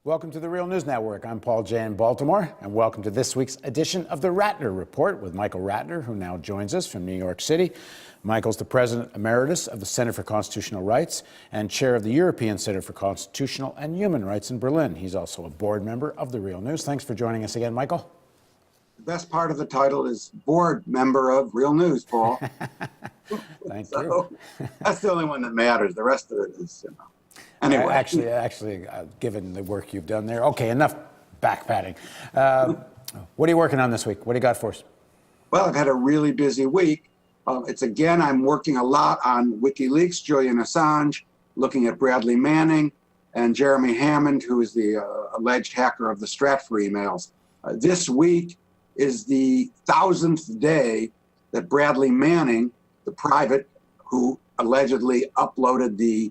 Welcome to the Real News Network. I'm Paul Jay in Baltimore, and welcome to this week's edition of the Ratner Report with Michael Ratner, who now joins us from New York City. Michael's the President Emeritus of the Center for Constitutional Rights and Chair of the European Center for Constitutional and Human Rights in Berlin. He's also a board member of the Real News. Thanks for joining us again, Michael. The best part of the title is board member of Real News, Paul. Thank you. That's the only one that matters. The rest of it is, Anyway. Actually, given the work you've done there. Okay, enough back-patting. What are you working on this week? What do you got for us? Well, I've had a really busy week. I'm working a lot on WikiLeaks, Julian Assange, looking at Bradley Manning, and Jeremy Hammond, who is the alleged hacker of the Stratfor emails. This week is the 1,000th day that Bradley Manning, the private who allegedly uploaded the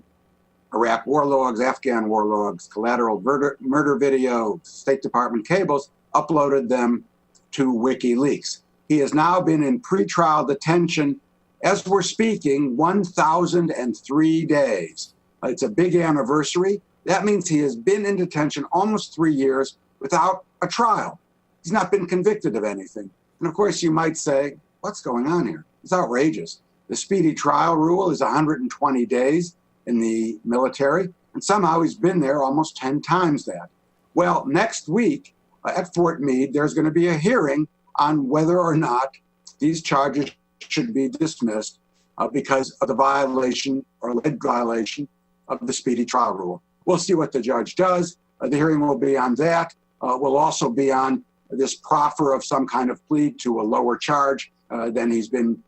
Iraq war logs, Afghan war logs, collateral murder video, State Department cables, uploaded them to WikiLeaks. He has now been in pretrial detention, as we're speaking, 1,003 days. It's a big anniversary. That means he has been in detention almost 3 years without a trial. He's not been convicted of anything. And of course, you might say, what's going on here? It's outrageous. The speedy trial rule is 120 days in the military, and somehow he's been there almost 10 times that. Well, next week at Fort Meade, there's going to be a hearing on whether or not these charges should be dismissed because of the violation or alleged violation of the speedy trial rule. We'll see what the judge does. The hearing will be on that. Will also be on this proffer of some kind of plea to a lower charge than he's been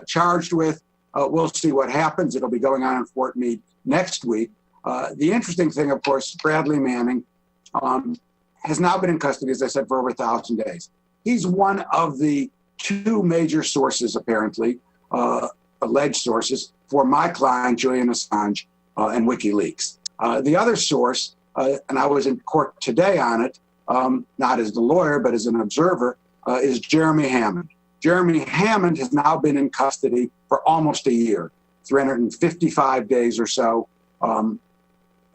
charged with. We'll see what happens. It'll be going on in Fort Meade next week. The interesting thing, of course, Bradley Manning has now been in custody, as I said, for over 1,000 days. He's one of the two major sources, apparently, alleged sources, for my client, Julian Assange, and WikiLeaks. The other source, and I was in court today on it, not as the lawyer, but as an observer, is Jeremy Hammond. Jeremy Hammond has now been in custody for almost a year, 355 days or so.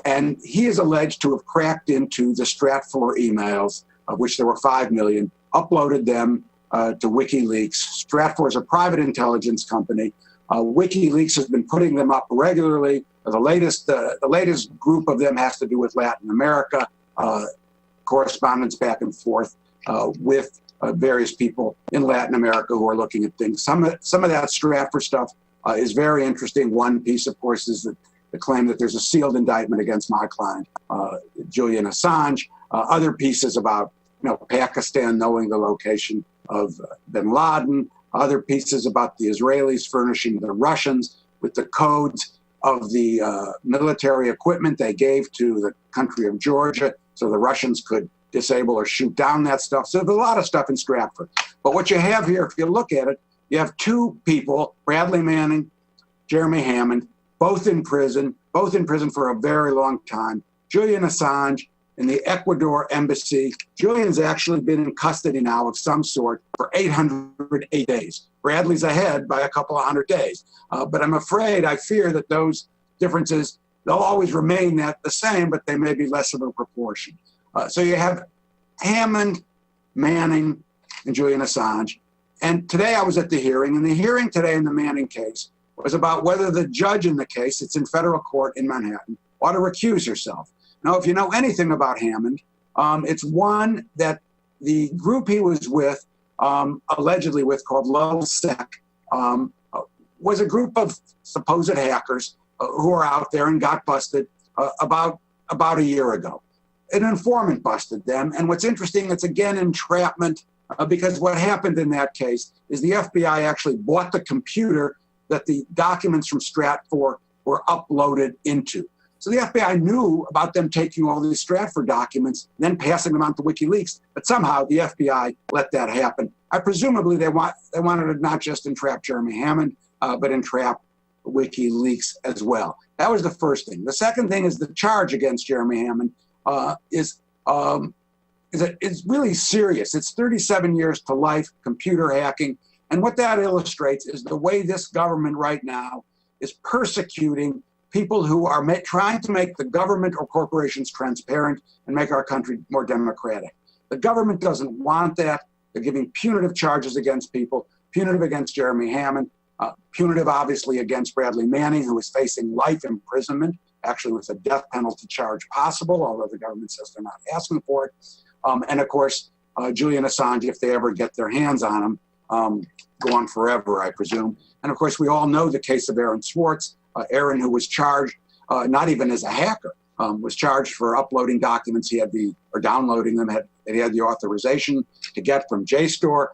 And he is alleged to have cracked into the Stratfor emails, of which there were 5 million, uploaded them to WikiLeaks. Stratfor is a private intelligence company. WikiLeaks has been putting them up regularly. The latest group of them has to do with Latin America, correspondence back and forth with various people in Latin America who are looking at things. Some of that Stratfor stuff is very interesting. One piece, of course, is the claim that there's a sealed indictment against my client, Julian Assange. Other pieces about Pakistan knowing the location of bin Laden. Other pieces about the Israelis furnishing the Russians with the codes of the military equipment they gave to the country of Georgia so the Russians could disable or shoot down that stuff. So there's a lot of stuff in Stratfor. But what you have here, if you look at it, you have two people, Bradley Manning, Jeremy Hammond, both in prison for a very long time. Julian Assange in the Ecuador embassy. Julian's actually been in custody now of some sort for 808 days. Bradley's ahead by a couple of hundred days. But I'm afraid, I fear that those differences, they'll always remain the same, but they may be less of a proportion. So you have Hammond, Manning, and Julian Assange. And today I was at the hearing, and the hearing today in the Manning case was about whether the judge in the case, it's in federal court in Manhattan, ought to recuse herself. Now, if you know anything about Hammond, it's one that the group he was with, allegedly with, called LulzSec, was a group of supposed hackers who are out there and got busted about a year ago. An informant busted them. And what's interesting, it's again entrapment, because what happened in that case is the FBI actually bought the computer that the documents from Stratfor were uploaded into. So the FBI knew about them taking all these Stratfor documents, then passing them on to WikiLeaks, but somehow the FBI let that happen. Presumably they wanted to not just entrap Jeremy Hammond, but entrap WikiLeaks as well. That was the first thing. The second thing is the charge against Jeremy Hammond is really serious. It's 37 years to life, computer hacking. And what that illustrates is the way this government right now is persecuting people who are trying to make the government or corporations transparent and make our country more democratic. The government doesn't want that. They're giving punitive charges against people, punitive against Jeremy Hammond, punitive, obviously, against Bradley Manning, who is facing life imprisonment, actually with a death penalty charge possible, although the government says they're not asking for it. And of course, Julian Assange, if they ever get their hands on him, go on forever, I presume. And of course, we all know the case of Aaron Swartz, Aaron, who was charged, not even as a hacker, was charged for uploading documents or downloading them, that he had the authorization to get from JSTOR,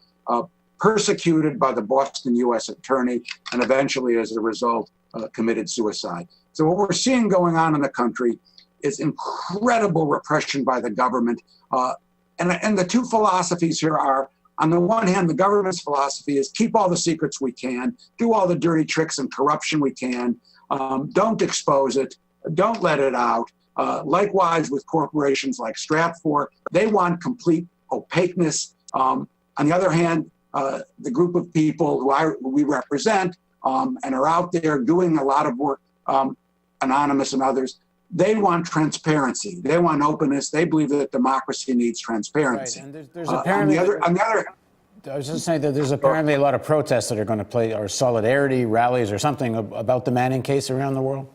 persecuted by the Boston U.S. attorney, and eventually, as a result, committed suicide. So what we're seeing going on in the country is incredible repression by the government. And the two philosophies here are, on the one hand, the government's philosophy is keep all the secrets we can, do all the dirty tricks and corruption we can, don't expose it, don't let it out. Likewise with corporations like Stratfor, they want complete opaqueness. On the other hand, the group of people who we represent and are out there doing a lot of work, Anonymous and others, they want transparency. They want openness. They believe that democracy needs transparency. Right. And there's apparently, I was just saying that there's apparently a lot of protests that are going to play, or solidarity rallies or something about the Manning case around the world.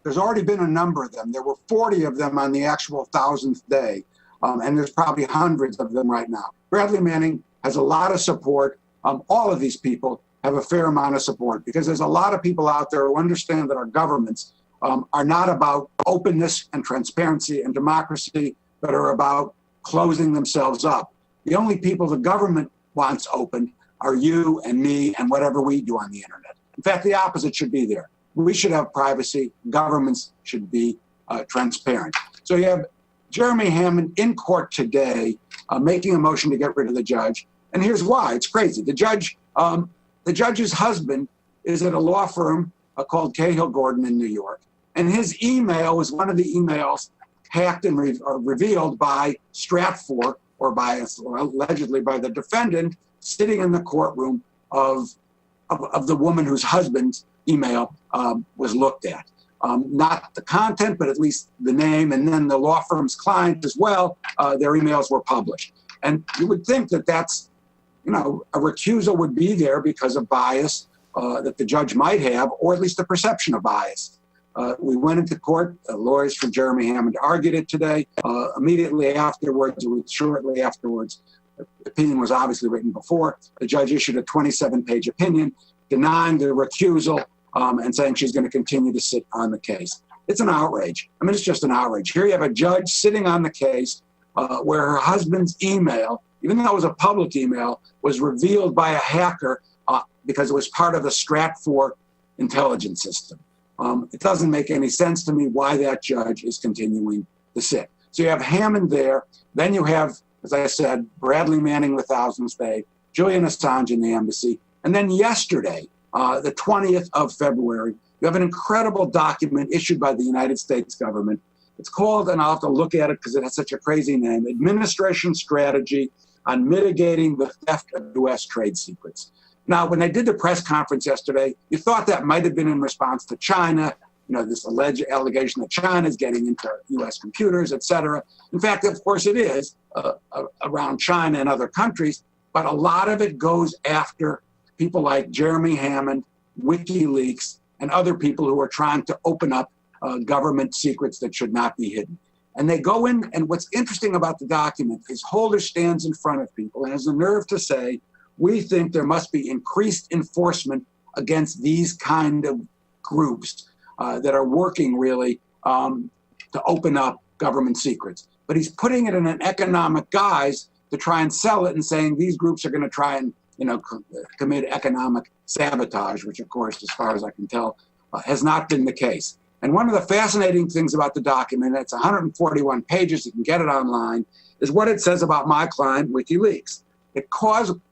There's already been a number of them. There were 40 of them on the actual 1000th day, and there's probably hundreds of them right now. Bradley Manning has a lot of support. All of these people have a fair amount of support because there's a lot of people out there who understand that our governments are not about openness and transparency and democracy, but are about closing themselves up. The only people the government wants open are you and me and whatever we do on the internet. In fact, the opposite should be there. We should have privacy. Governments should be transparent. So you have Jeremy Hammond in court today making a motion to get rid of the judge. And here's why. It's crazy. The judge's husband is at a law firm called Cahill Gordon in New York. And his email was one of the emails hacked and revealed by Stratfor, or allegedly by the defendant, sitting in the courtroom of the woman whose husband's email was looked at. Not the content, but at least the name, and then the law firm's client as well, their emails were published. And you would think that that's, a recusal would be there because of bias that the judge might have, or at least the perception of bias. We went into court. Lawyers for Jeremy Hammond argued it today. Immediately afterwards, shortly afterwards, the opinion was obviously written before. The judge issued a 27-page opinion denying the recusal and saying she's going to continue to sit on the case. It's an outrage. I mean, it's just an outrage. Here you have a judge sitting on the case where her husband's email, even though it was a public email, was revealed by a hacker because it was part of the Stratfor intelligence system. It doesn't make any sense to me why that judge is continuing to sit. So you have Hammond there. Then you have, as I said, Bradley Manning with Thousands Bay, Julian Assange in the embassy. And then yesterday, the 20th of February, you have an incredible document issued by the United States government. It's called, and I'll have to look at it because it has such a crazy name, Administration Strategy on Mitigating the Theft of U.S. Trade Secrets. Now, when they did the press conference yesterday, you thought that might have been in response to China, this alleged allegation that China is getting into U.S. computers, et cetera. In fact, of course, it is around China and other countries, but a lot of it goes after people like Jeremy Hammond, WikiLeaks, and other people who are trying to open up government secrets that should not be hidden. And they go in, and what's interesting about the document is Holder stands in front of people and has the nerve to say, we think there must be increased enforcement against these kind of groups that are working really to open up government secrets. But he's putting it in an economic guise to try and sell it and saying these groups are going to try and commit economic sabotage, which of course, as far as I can tell, has not been the case. And one of the fascinating things about the document, it's 141 pages, you can get it online, is what it says about my client, WikiLeaks.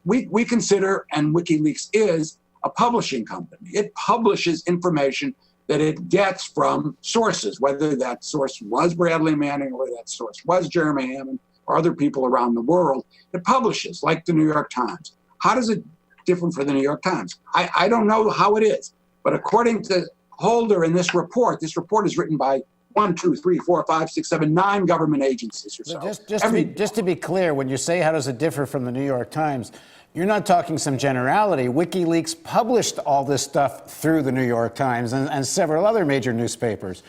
We consider, and WikiLeaks is, a publishing company. It publishes information that it gets from sources, whether that source was Bradley Manning, or whether that source was Jeremy Hammond, or other people around the world. It publishes, like the New York Times. How does it differ from the New York Times? I don't know how it is, but according to Holder in this report is written by 1, 2, 3, 4, 5, 6, 7, 9 government agencies or so. Just to be clear, when you say how does it differ from the New York Times, you're not talking some generality. WikiLeaks published all this stuff through the New York Times and several other major newspapers.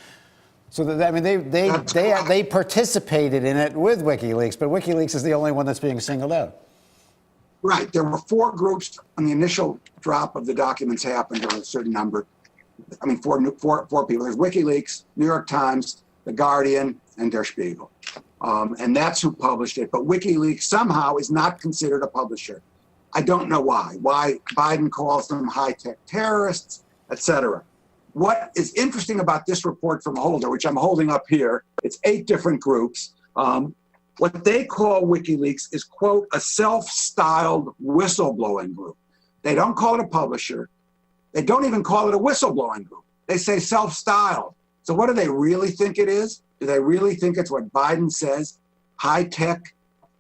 So that, I mean, they participated in it with WikiLeaks, but WikiLeaks is the only one that's being singled out. Right. There were 4 groups when the initial drop of the documents happened, or a certain number. I mean, four people. There's WikiLeaks, New York Times, The Guardian, and Der Spiegel. And that's who published it. But WikiLeaks somehow is not considered a publisher. I don't know why. Why Biden calls them high-tech terrorists, etc. What is interesting about this report from Holder, which I'm holding up here, it's 8 different groups. What they call WikiLeaks is, quote, a self-styled whistleblowing group. They don't call it a publisher. They don't even call it a whistleblowing group. They say self-styled. So what do they really think it is? Do they really think it's what Biden says, high-tech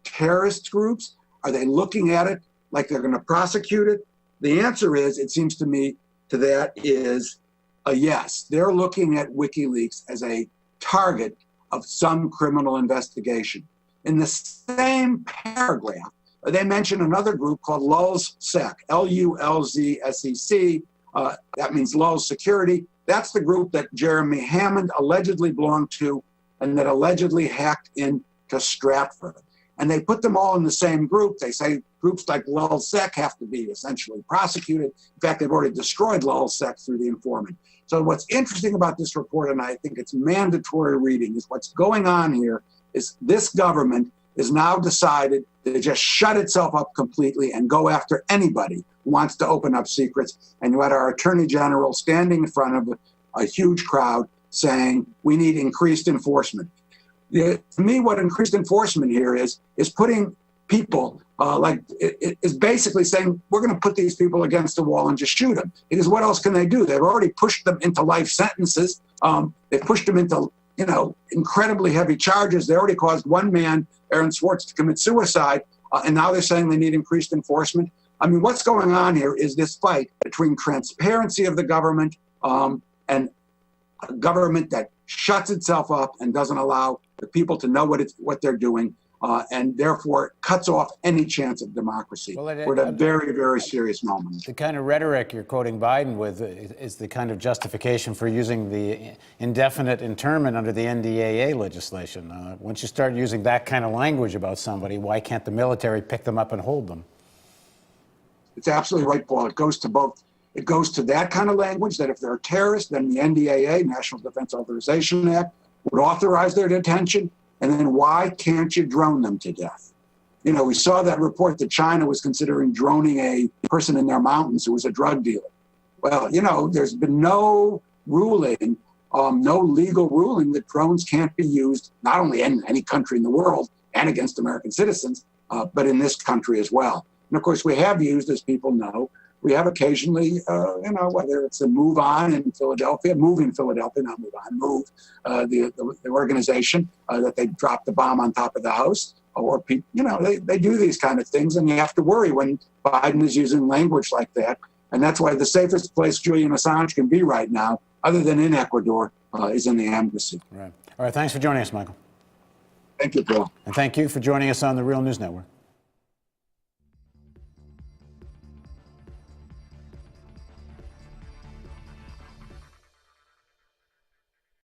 terrorist groups? Are they looking at it like they're going to prosecute it? The answer is, it seems to me, to that is a yes. They're looking at WikiLeaks as a target of some criminal investigation. In the same paragraph, they mention another group called LulzSec, Lulzsec. That means Lulz Security. That's the group that Jeremy Hammond allegedly belonged to and that allegedly hacked into Stratfor. And they put them all in the same group. They say groups like LulzSec have to be essentially prosecuted. In fact, they've already destroyed LulzSec through the informant. So what's interesting about this report, and I think it's mandatory reading, is what's going on here is this government is now decided to just shut itself up completely and go after anybody who wants to open up secrets. And you had our Attorney General standing in front of a huge crowd saying, we need increased enforcement. To me, what increased enforcement here is putting people, is basically saying, we're going to put these people against the wall and just shoot them. Because what else can they do? They've already pushed them into life sentences. They've pushed them into, incredibly heavy charges. They already caused one man, Aaron Swartz, to commit suicide. And now they're saying they need increased enforcement. I mean, what's going on here is this fight between transparency of the government and a government that shuts itself up and doesn't allow the people to know what they're doing, and therefore cuts off any chance of democracy. We're at a very, very serious moment. The kind of rhetoric you're quoting Biden with is the kind of justification for using the indefinite internment under the NDAA legislation. Once you start using that kind of language about somebody, why can't the military pick them up and hold them? It's absolutely right, Paul. It goes to both. It goes to that kind of language that if they're a terrorist, then the NDAA, National Defense Authorization Act, would authorize their detention. And then why can't you drone them to death? We saw that report that China was considering droning a person in their mountains who was a drug dealer. Well, there's been no ruling, no legal ruling that drones can't be used, not only in any country in the world and against American citizens, but in this country as well. And of course, we have used, as people know, we have occasionally, whether it's a Move in Philadelphia, not Move On, Move, the organization that they dropped the bomb on top of the house, or they do these kind of things, and you have to worry when Biden is using language like that. And that's why the safest place Julian Assange can be right now, other than in Ecuador, is in the embassy. Right. All right. Thanks for joining us, Michael. Thank you, Bill. And thank you for joining us on the Real News Network.